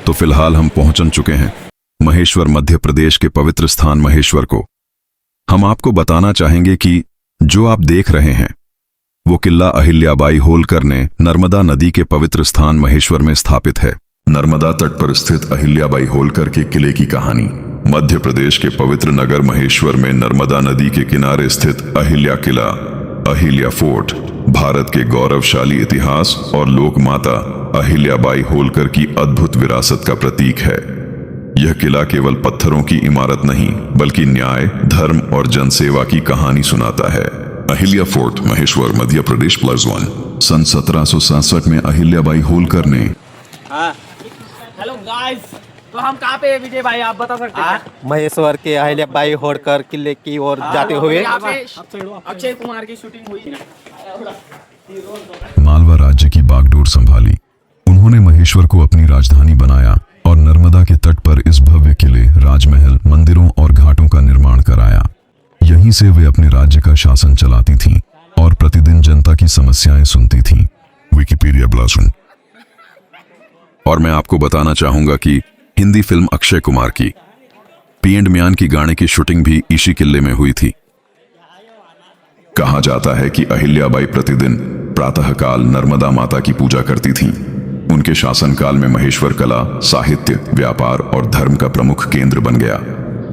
तो फिलहाल हम पहुंच चुके हैं महेश्वर, मध्य प्रदेश के पवित्र स्थान महेश्वर को। हम आपको बताना चाहेंगे कि जो आप देख रहे हैं वो किला अहिल्याबाई होलकर ने नर्मदा नदी के पवित्र स्थान महेश्वर में स्थापित है। नर्मदा तट पर स्थित अहिल्याबाई होलकर के किले की कहानी। मध्य प्रदेश के पवित्र नगर महेश्वर में नर्मदा नदी के किनारे स्थित अहिल्या किला, अहिल्या फोर्ट, भारत के गौरवशाली इतिहास और लोक माता अहिल्याबाई होलकर की अद्भुत विरासत का प्रतीक है। यह किला केवल पत्थरों की इमारत नहीं बल्कि न्याय, धर्म और जनसेवा की कहानी सुनाता है। अहिल्या फोर्ट, महेश्वर, मध्य प्रदेश +1। सन 1767 में अहिल्याबाई होलकर ने हेलो गाइस, तो हम कहाँ पे हैं विजय भाई, आप बता सकते हैं? महेश्वर के अहिल्याबाई होलकर किले की ओर जाते हुए यहाँ पे अक्षय कुमार की शूटिंग हुई। मालवा राज्य की बागडोर संभाली। उन्होंने महेश्वर को अपनी राजधानी बनाया और नर्मदा के तट पर इस भव्य किले, राजमहल, मंदिरों और घाटों का निर्माण कराया। यहीं से वे अपने राज्य का शासन चलाती थीं और प्रतिदिन जनता की समस्याएं सुनती थीं। विकिपीडिया +1। और मैं आपको बताना चाहूंगा कि हिंदी फिल्म अक्षय कुमार की पी एंड म्यान की गाने की शूटिंग भी इसी किले में हुई थी। कहा जाता है कि अहिल्याबाई प्रतिदिन प्रातःकाल नर्मदा माता की पूजा करती थीं। उनके शासनकाल में महेश्वर कला, साहित्य, व्यापार और धर्म का प्रमुख केंद्र बन गया।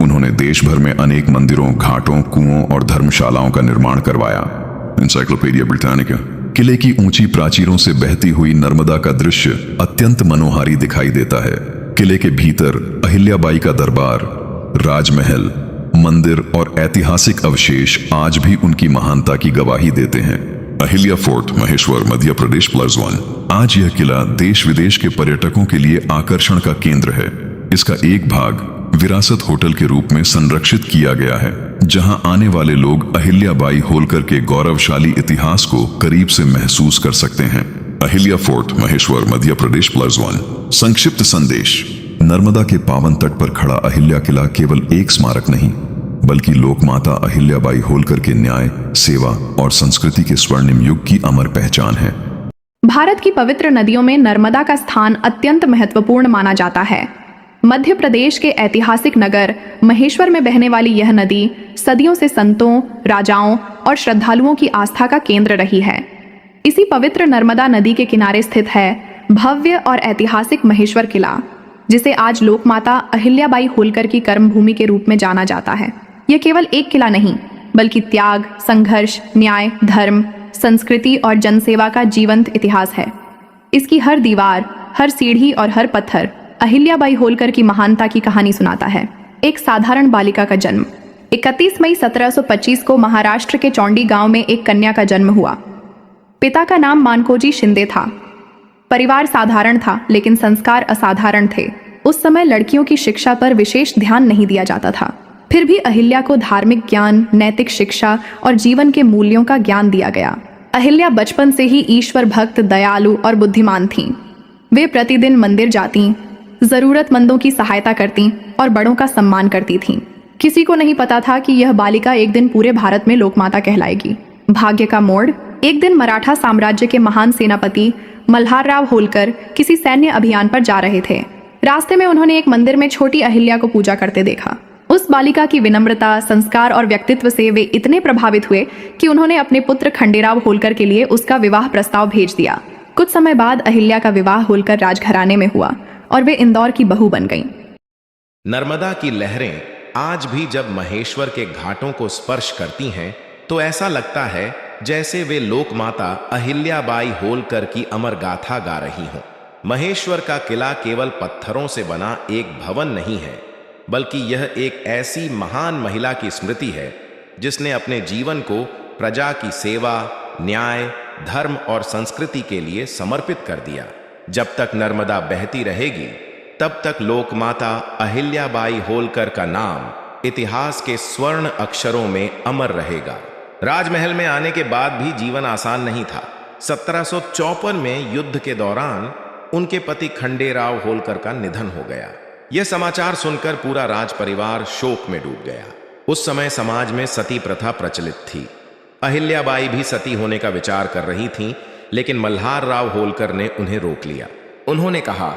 उन्होंने देश भर में अनेक मंदिरों, घाटों, कुओं और धर्मशालाओं का निर्माण करवाया। Encyclopedia Britannica. किले की ऊंची प्राचीरों से बहती हुई नर्मदा का दृश्य अत्यंत मनोहारी दिखाई देता है। किले के भीतर अहिल्याबाई का दरबार, राजमहल, मंदिर और ऐतिहासिक अवशेष आज भी उनकी महानता की गवाही देते हैं। अहिल्या फोर्ट, महेश्वर, मध्य प्रदेश +1। आज यह किला देश विदेश के पर्यटकों के लिए आकर्षण का केंद्र है। इसका एक भाग विरासत होटल के रूप में संरक्षित किया गया है, जहां आने वाले लोग अहिल्याबाई होलकर के गौरवशाली इतिहास को करीब से महसूस कर सकते हैं। अहिल्या फोर्ट, महेश्वर, मध्य प्रदेश +1। संक्षिप्त संदेश। नर्मदा के पावन तट पर खड़ा अहिल्या किला केवल एक स्मारक नहीं बल्कि लोकमाता अहिल्याबाई होलकर के न्याय, सेवा और संस्कृति के स्वर्णिम युग की अमर पहचान है। भारत की पवित्र नदियों में नर्मदा का स्थान अत्यंत महत्वपूर्ण माना जाता है। मध्य प्रदेश के ऐतिहासिक नगर महेश्वर में बहने वाली यह नदी सदियों से संतों, राजाओं और श्रद्धालुओं की आस्था का केंद्र रही है। इसी पवित्र नर्मदा नदी के किनारे स्थित है भव्य और ऐतिहासिक महेश्वर किला, जिसे आज लोकमाता अहिल्याबाई होलकर की कर्मभूमि के रूप में जाना जाता है। यह केवल एक किला नहीं बल्कि त्याग, संघर्ष, न्याय, धर्म, संस्कृति और जनसेवा का जीवंत इतिहास है। इसकी हर दीवार, हर सीढ़ी और हर पत्थर अहिल्याबाई होलकर की महानता की कहानी सुनाता है। एक साधारण बालिका का जन्म। 31 मई 1725 को महाराष्ट्र के चौंडी गांव में एक कन्या का जन्म हुआ। पिता का नाम मानकोजी शिंदे था। परिवार साधारण था लेकिन संस्कार असाधारण थे। उस समय लड़कियों की शिक्षा पर विशेष ध्यान नहीं दिया जाता था। फिर भी अहिल्या को धार्मिक ज्ञान, नैतिक शिक्षा और जीवन के मूल्यों का ज्ञान दिया गया। अहिल्या बचपन से ही ईश्वर भक्त, दयालु और बुद्धिमान थीं। वे प्रतिदिन मंदिर जाती, जरूरतमंदों की सहायता करती और बड़ों का सम्मान करती थीं। किसी को नहीं पता था कि यह बालिका एक दिन पूरे भारत में लोकमाता कहलाएगी। भाग्य का मोड़। एक दिन मराठा साम्राज्य के महान सेनापति मल्हारराव होलकर किसी सैन्य अभियान पर जा रहे थे। रास्ते में उन्होंने एक मंदिर में छोटी अहिल्या को पूजा करते देखा। उस बालिका की विनम्रता, संस्कार और व्यक्तित्व से वे इतने प्रभावित हुए कि उन्होंने अपने पुत्र खंडेराव होलकर के लिए उसका विवाह प्रस्ताव भेज दिया। कुछ समय बाद अहिल्या का विवाह होलकर राजघराने में हुआ और वे इंदौर की बहू बन गईं। नर्मदा की लहरें आज भी जब महेश्वर के घाटों को स्पर्श करती हैं तो ऐसा लगता है जैसे वे लोकमाता अहिल्याबाई होलकर की अमर गाथा गा रही हों। महेश्वर का किला केवल पत्थरों से बना एक भवन नहीं है बल्कि यह एक ऐसी महान महिला की स्मृति है जिसने अपने जीवन को प्रजा की सेवा, न्याय, धर्म और संस्कृति के लिए समर्पित कर दिया। जब तक नर्मदा बहती रहेगी तब तक लोकमाता अहिल्याबाई होलकर का नाम इतिहास के स्वर्ण अक्षरों में अमर रहेगा। राजमहल में आने के बाद भी जीवन आसान नहीं था। 1754 में युद्ध के दौरान उनके पति खंडेराव होलकर का निधन हो गया। यह समाचार सुनकर पूरा राज परिवार शोक में डूब गया। उस समय समाज में सती प्रथा प्रचलित थी। अहिल्याबाई भी सती होने का विचार कर रही थीं, लेकिन मल्हारराव होलकर ने उन्हें रोक लिया। उन्होंने कहा,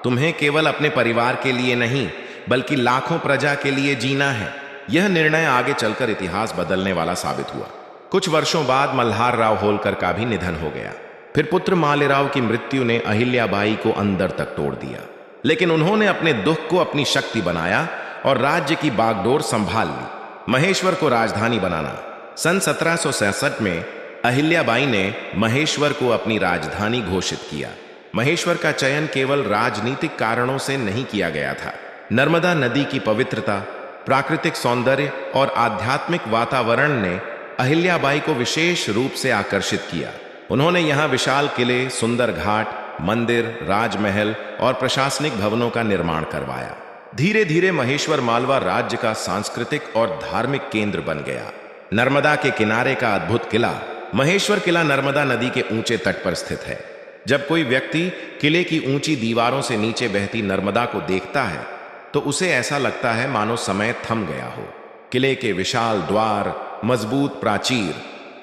तुम्हें केवल अपने परिवार के लिए नहीं बल्कि लाखों प्रजा के लिए जीना है। यह निर्णय आगे चलकर इतिहास बदलने वाला साबित हुआ। कुछ वर्षों बाद मल्हारराव होलकर का भी निधन हो गया। फिर पुत्र मालेराव की मृत्यु ने अहिल्याबाई को अंदर तक तोड़ दिया, लेकिन उन्होंने अपने दुख को अपनी शक्ति बनाया और राज्य की बागडोर संभाल ली। महेश्वर को राजधानी बनाना। सन 1767 में अहिल्याबाई ने महेश्वर को अपनी राजधानी घोषित किया। महेश्वर का चयन केवल राजनीतिक कारणों से नहीं किया गया था। नर्मदा नदी की पवित्रता, प्राकृतिक सौंदर्य और आध्यात्मिक वातावरण ने अहिल्याबाई को विशेष रूप से आकर्षित किया। उन्होंने यहाँ विशाल किले, सुंदर घाट, मंदिर, राजमहल और प्रशासनिक भवनों का निर्माण करवाया। धीरे धीरे महेश्वर मालवा राज्य का सांस्कृतिक और धार्मिक केंद्र बन गया। नर्मदा के किनारे का अद्भुत किला महेश्वर किला नर्मदा नदी के ऊंचे तट पर स्थित है। जब कोई व्यक्ति किले की ऊंची दीवारों से नीचे बहती नर्मदा को देखता है तो उसे ऐसा लगता है मानो समय थम गया हो। किले के विशाल द्वार, मजबूत प्राचीर,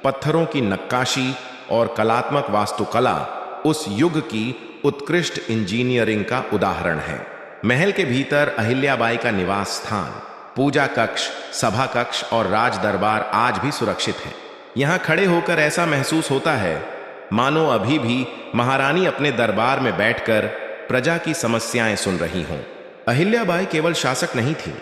पत्थरों की नक्काशी और कलात्मक वास्तुकला उस युग की उत्कृष्ट इंजीनियरिंग का उदाहरण है। महल के भीतर अहिल्याबाई का निवास स्थान, पूजा कक्ष, सभा कक्ष और राज दरबार आज भी सुरक्षित हैं। यहाँ खड़े होकर ऐसा महसूस होता है मानो अभी भी महारानी अपने दरबार में बैठकर प्रजा की समस्याएं सुन रही हों। अहिल्याबाई केवल शासक नहीं थी,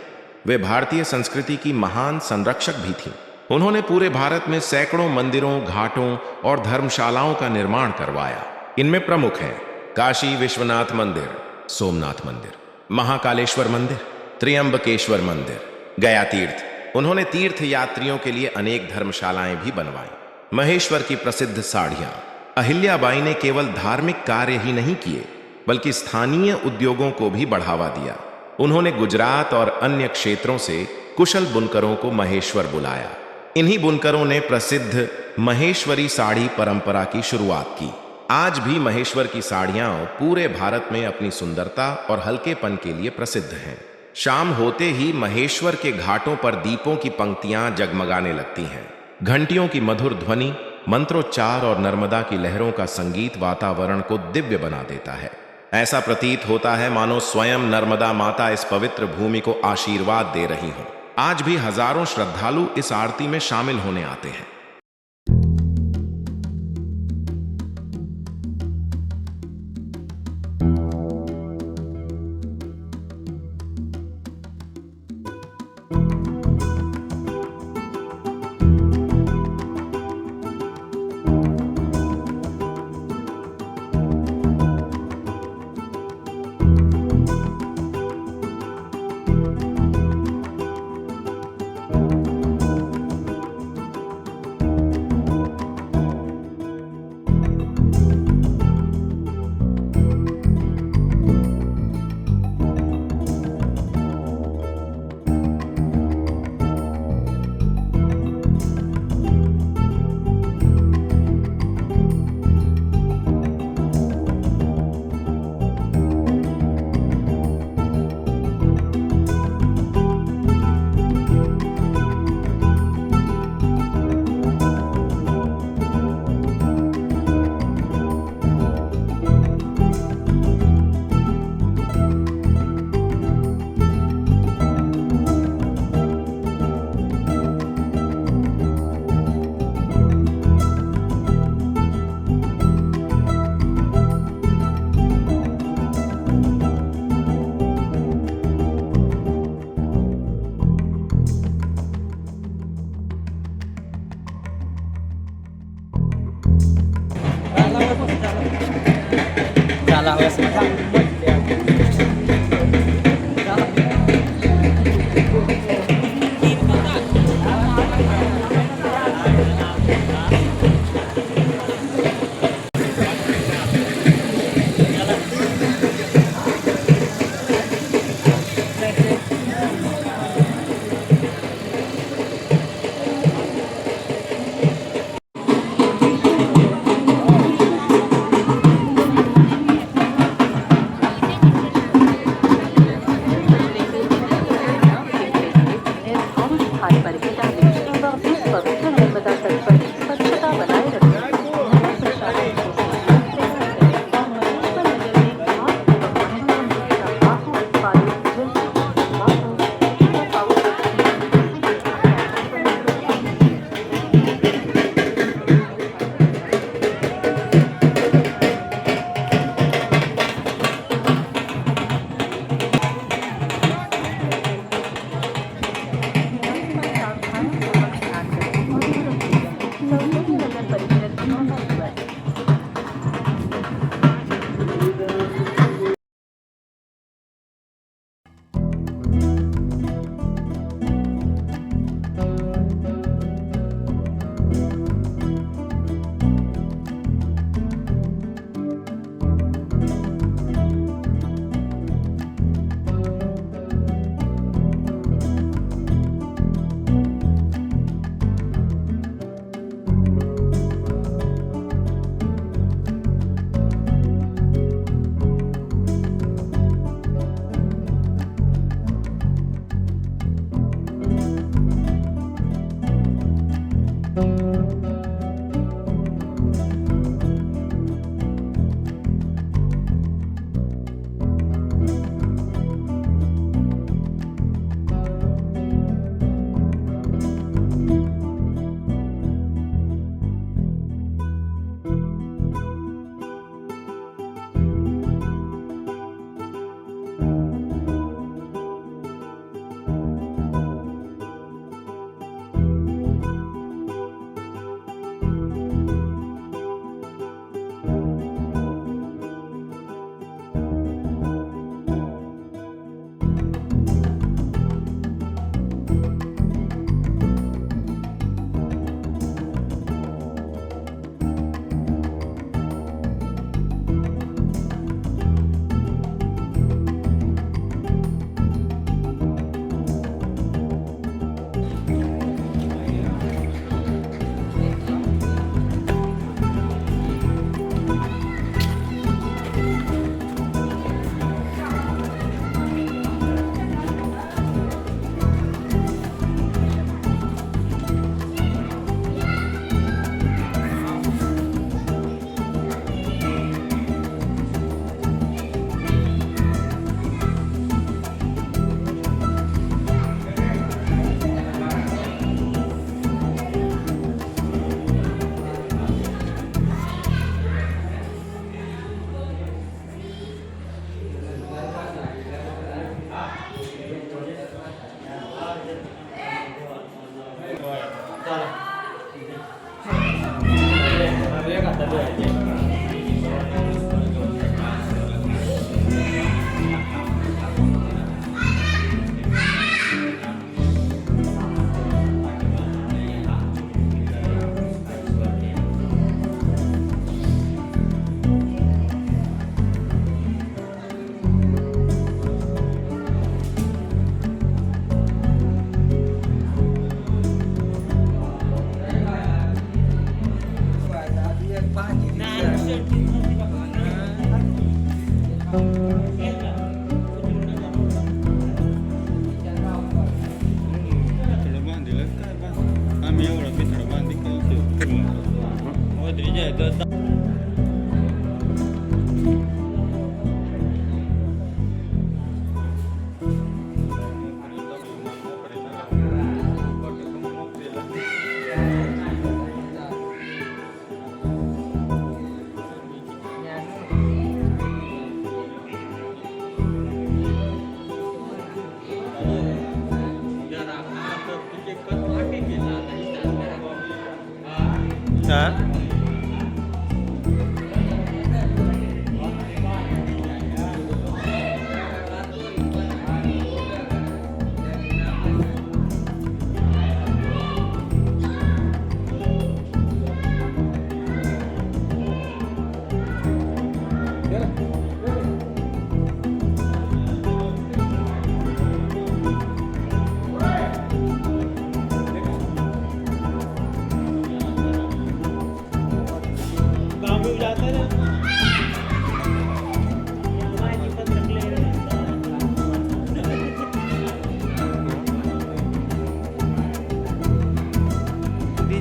वे भारतीय संस्कृति की महान संरक्षक भी थीं। उन्होंने पूरे भारत में सैकड़ों मंदिरों, घाटों और धर्मशालाओं का निर्माण करवाया। इनमें प्रमुख हैं काशी विश्वनाथ मंदिर, सोमनाथ मंदिर, महाकालेश्वर मंदिर, त्र्यंबकेश्वर मंदिर, गया तीर्थ। उन्होंने तीर्थ यात्रियों के लिए अनेक धर्मशालाएं भी बनवाई। महेश्वर की प्रसिद्ध साड़ियां। अहिल्याबाई ने केवल धार्मिक कार्य ही नहीं किए बल्कि स्थानीय उद्योगों को भी बढ़ावा दिया। उन्होंने गुजरात और अन्य क्षेत्रों से कुशल बुनकरों को महेश्वर बुलाया। इन्हीं बुनकरों ने प्रसिद्ध महेश्वरी साड़ी परंपरा की शुरुआत की। आज भी महेश्वर की साड़ियां पूरे भारत में अपनी सुंदरता और हल्केपन के लिए प्रसिद्ध हैं। शाम होते ही महेश्वर के घाटों पर दीपों की पंक्तियां जगमगाने लगती हैं। घंटियों की मधुर ध्वनि, मंत्रोच्चार और नर्मदा की लहरों का संगीत वातावरण को दिव्य बना देता है। ऐसा प्रतीत होता है मानो स्वयं नर्मदा माता इस पवित्र भूमि को आशीर्वाद दे रही हो। आज भी हजारों श्रद्धालु इस आरती में शामिल होने आते हैं।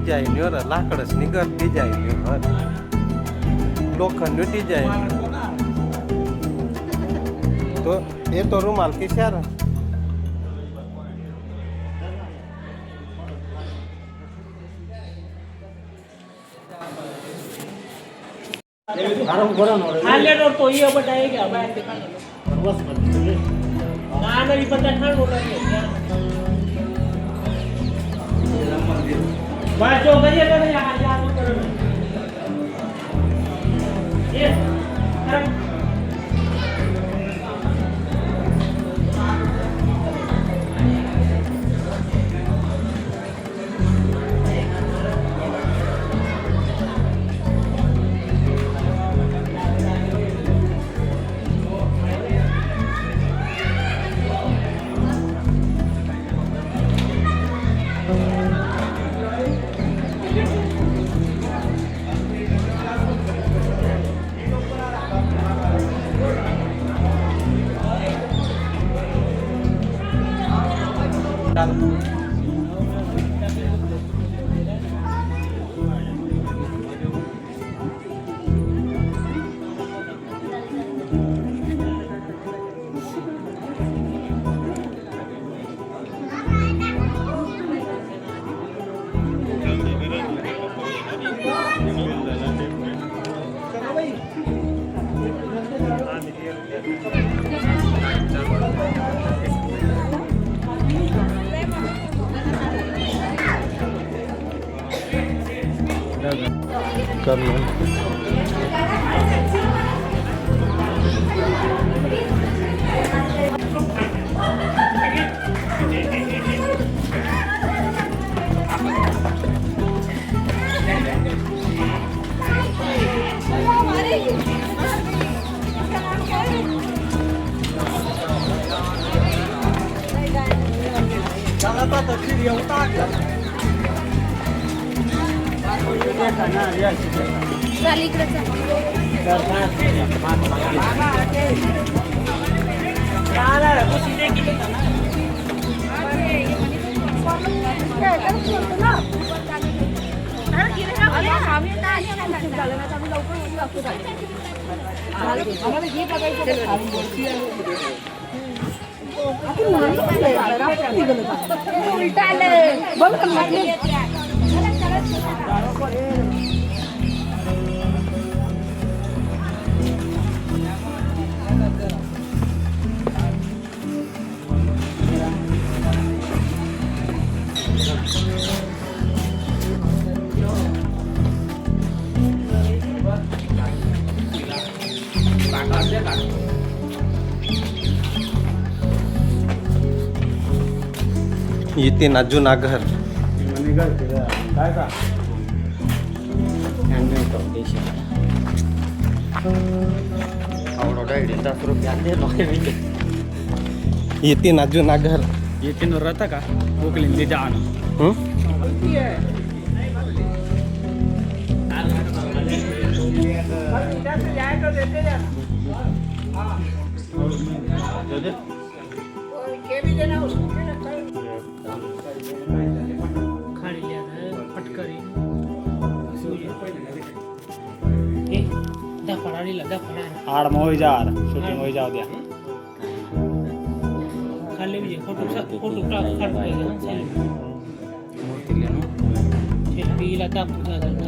डिझाईनवर लाकडच निघत डिझाईनवर लोखंड डिझाईन तो ये तो रुमाल किशार खाले रोड तो ये बताएगा बस ना मेरी पता था रोड बस जो करिए तो यहाँ करो ये कर लो येते ना जुनागढ़ येते ना जुनागढ़ येते रथ का ओकलिंदी जान खाली लिया फटकरी दफड़ा दफड़ा आड़ में हो जा शूटिंग हो जाओ दिया खाली भी फोटो फोटो खड़ गया मूर्ति लेनो सेल्फी लगा पूजा करना